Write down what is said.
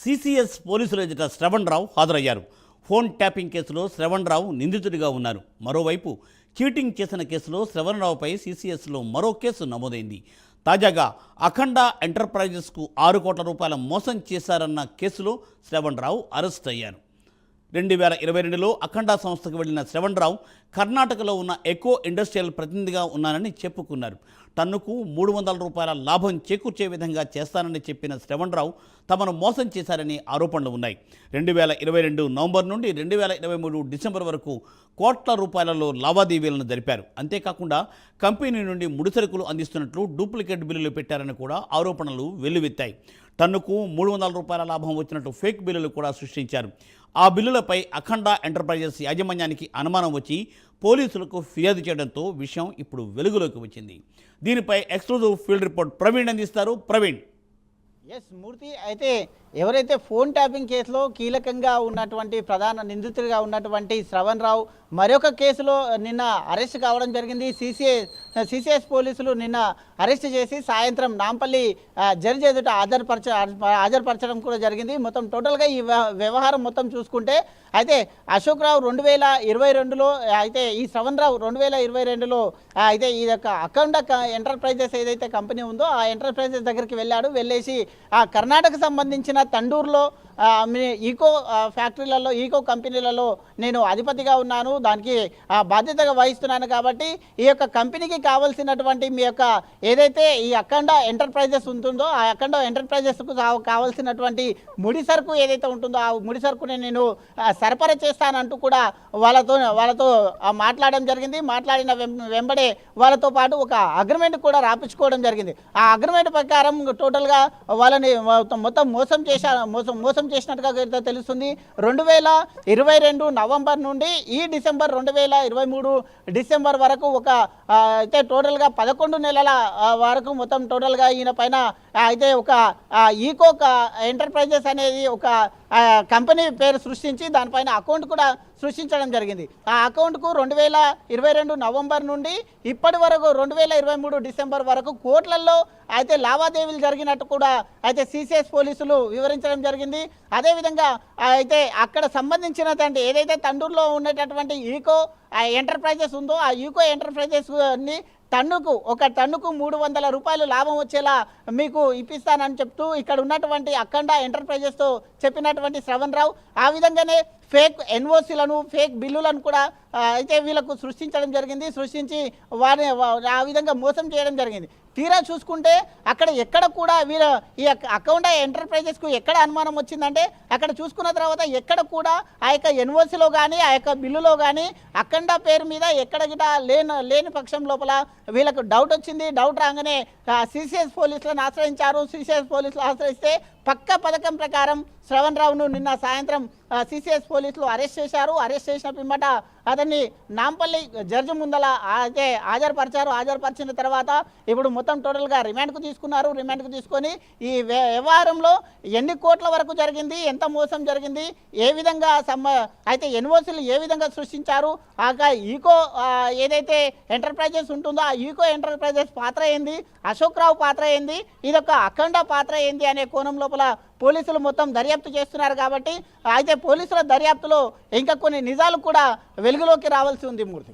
CCS పోలీసుల ఎదుట శ్రవణ్ రావు హాజరయ్యారు. ఫోన్ ట్యాపింగ్ కేసులో శ్రవణ్ రావు నిందితుడిగా ఉన్నారు. మరోవైపు చీటింగ్ చేసిన కేసులో శ్రవణ్ రావుపై సిసిఎస్లో మరో కేసు నమోదైంది. తాజాగా అఖండ ఎంటర్ప్రైజెస్కు 6 కోట్ల రూపాయల మోసం చేశారన్న కేసులో శ్రవణ్ రావు అరెస్ట్ అయ్యారు. 2022లో అఖండ సంస్థకు వెళ్లిన శ్రవణ్ రావు కర్ణాటకలో ఉన్న ఎకో ఇండస్ట్రియల్ ప్రతినిధిగా ఉన్నానని చెప్పుకున్నారు. టన్నుకు 300 రూపాయల లాభం చేకూర్చే విధంగా చేస్తానని చెప్పిన శ్రవణ్ రావు తమను మోసం చేశారని ఆరోపణలు ఉన్నాయి. 2022 నవంబర్ నుండి 2023 డిసెంబర్ వరకు కోట్ల రూపాయలలో లావాదేవీలను జరిపారు. అంతేకాకుండా కంపెనీ నుండి ముడిసరుకులు అందిస్తున్నట్లు డూప్లికేట్ బిల్లులు పెట్టారని కూడా ఆరోపణలు వెల్లువెత్తాయి. టన్నుకు 300 రూపాయల లాభం వచ్చినట్టు ఫేక్ బిల్లులు కూడా సృష్టించారు. ఆ బిల్లులపై అఖండ ఎంటర్ప్రైజెస్ యాజమాన్యానికి అనుమానం వచ్చి పోలీసులకు ఫిర్యాదు చేయడంతో విషయం ఇప్పుడు వెలుగులోకి వచ్చింది. దీనిపై ఎక్స్క్లూజివ్ ఫీల్డ్ రిపోర్ట్ ప్రవీణ్ అందిస్తారు. ప్రవీణ్. ఎస్ మూర్తి, అయితే ఎవరైతే ఫోన్ ట్యాపింగ్ కేసులో కీలకంగా ఉన్నటువంటి ప్రధాన నిందితుడిగా ఉన్నటువంటి శ్రవణ్ రావు మరొక కేసులో నిన్న అరెస్ట్ కావడం జరిగింది. సిసిఎస్ పోలీసులు నిన్న అరెస్ట్ చేసి సాయంత్రం నాంపల్లి జడ్జి ఎదుట హాజరుపరచడం కూడా జరిగింది. మొత్తం టోటల్గా ఈ వ్యవహారం మొత్తం చూసుకుంటే అయితే అశోక్ రావు 2022లో అయితే ఈ శ్రవణ్ రావు 2022లో అయితే ఈ యొక్క అఖండ ఎంటర్ప్రైజెస్ ఏదైతే కంపెనీ ఉందో ఆ ఎంటర్ప్రైజెస్ దగ్గరికి వెళ్ళాడు. వెళ్ళేసి ఆ కర్ణాటక సంబంధించిన తండూరులో ఈకో ఫ్యాక్టరీలలో ఈకో కంపెనీలలో నేను అధిపతిగా ఉన్నాను, దానికి బాధ్యతగా వహిస్తున్నాను. కాబట్టి ఈ యొక్క కంపెనీకి కావాల్సినటువంటి మీ యొక్క ఏదైతే ఈ అఖండ ఎంటర్ప్రైజెస్ ఉంటుందో ఆ అఖండ ఎంటర్ప్రైజెస్కు కావాల్సినటువంటి ముడి సరుకు ఏదైతే ఉంటుందో ఆ ముడి సరుకుని నేను సరఫరా చేస్తానంటూ కూడా వాళ్ళతో మాట్లాడడం జరిగింది. మాట్లాడిన వెంబడే వాళ్ళతో పాటు ఒక అగ్రిమెంట్ కూడా రాపించుకోవడం జరిగింది. ఆ అగ్రిమెంట్ ప్రకారం టోటల్గా వాళ్ళని మొత్తం మోసం చేసినట్టుగా తెలుస్తుంది. 2022 నవంబర్ నుండి ఈ డిసెంబర్ 2023 డిసెంబర్ వరకు ఒక అయితే టోటల్గా 11 నెలల వరకు మొత్తం టోటల్గా ఈయన పైన అయితే ఒక ఈకో ఎంటర్ప్రైజెస్ అనేది ఒక కంపెనీ పేరు సృష్టించి దానిపైన అకౌంట్ కూడా సృష్టించడం జరిగింది. ఆ అకౌంట్కు 2022 నవంబర్ నుండి ఇప్పటి వరకు 2023 డిసెంబర్ వరకు కోట్లల్లో అయితే లావాదేవీలు జరిగినట్టు కూడా అయితే సిసిఎస్ పోలీసులు వివరించడం జరిగింది. అదేవిధంగా అయితే అక్కడ సంబంధించినటువంటి ఏదైతే తండూరులో ఉండేటటువంటి ఈకో ఎంటర్ప్రైజెస్ ఉందో ఆ ఈకో ఎంటర్ప్రైజెస్ని టన్నుకు 300 రూపాయలు లాభం వచ్చేలా మీకు ఇప్పిస్తానని చెప్తూ ఇక్కడ ఉన్నటువంటి అఖండ ఎంటర్ప్రైజెస్తో చెప్పినటువంటి శ్రవణ్ రావు ఆ విధంగానే ఫేక్ ఎన్ఓసీలను ఫేక్ బిల్లులను కూడా అయితే వీళ్ళకు సృష్టించడం జరిగింది. సృష్టించి వారిని ఆ విధంగా మోసం చేయడం జరిగింది. తీరా చూసుకుంటే అక్కడ ఎక్కడ కూడా వీళ్ళ ఈ అకౌంట్ ఎంటర్ప్రైజెస్కు ఎక్కడ అనుమానం వచ్చిందంటే అక్కడ చూసుకున్న తర్వాత ఎక్కడ కూడా ఆ యొక్క ఎన్ఓసీలో కానీ ఆ యొక్క బిల్లులో కానీ అఖండ పేరు మీద ఎక్కడ గిట లేని పక్షం లోపల వీళ్ళకు డౌట్ వచ్చింది. డౌట్ రాగానే సిసిఎస్ పోలీసులను ఆశ్రయించారు. సిసిఎస్ పోలీసులు ఆశ్రయిస్తే పక్క పథకం ప్రకారం శ్రవణ్ రావును నిన్న సాయంత్రం సిసిఎస్ పోలీసులు అరెస్ట్ చేశారు. అరెస్ట్ చేసిన పిమ్మట అతన్ని నాంపల్లి జడ్జి ముందల అయితే హాజరుపరిచిన తర్వాత ఇప్పుడు మొత్తం టోటల్గా రిమాండ్కు తీసుకున్నారు. రిమాండ్కు తీసుకొని ఈ వ్యవహారంలో ఎన్ని కోట్ల వరకు జరిగింది, ఎంత మోసం జరిగింది, ఏ విధంగా అయితే ఎన్ఓసీలు ఏ విధంగా సృష్టించారు, ఆ ఈకో ఏదైతే ఎంటర్ప్రైజెస్ ఉంటుందో ఆ ఈకో ఎంటర్ప్రైజెస్ పాత్ర ఏంది, అశోక్ రావు పాత్ర ఏంది, ఇదొక అఖండ పాత్ర ఏంది అనే కోణం లోపల పోలీసులు మొత్తం దర్యాప్తు చేస్తున్నారు. కాబట్టి అయితే పోలీసుల దర్యాప్తులో ఇంకా కొన్ని నిజాలు కూడా వెలుగులోకి రావాల్సి ఉంది మూర్తి.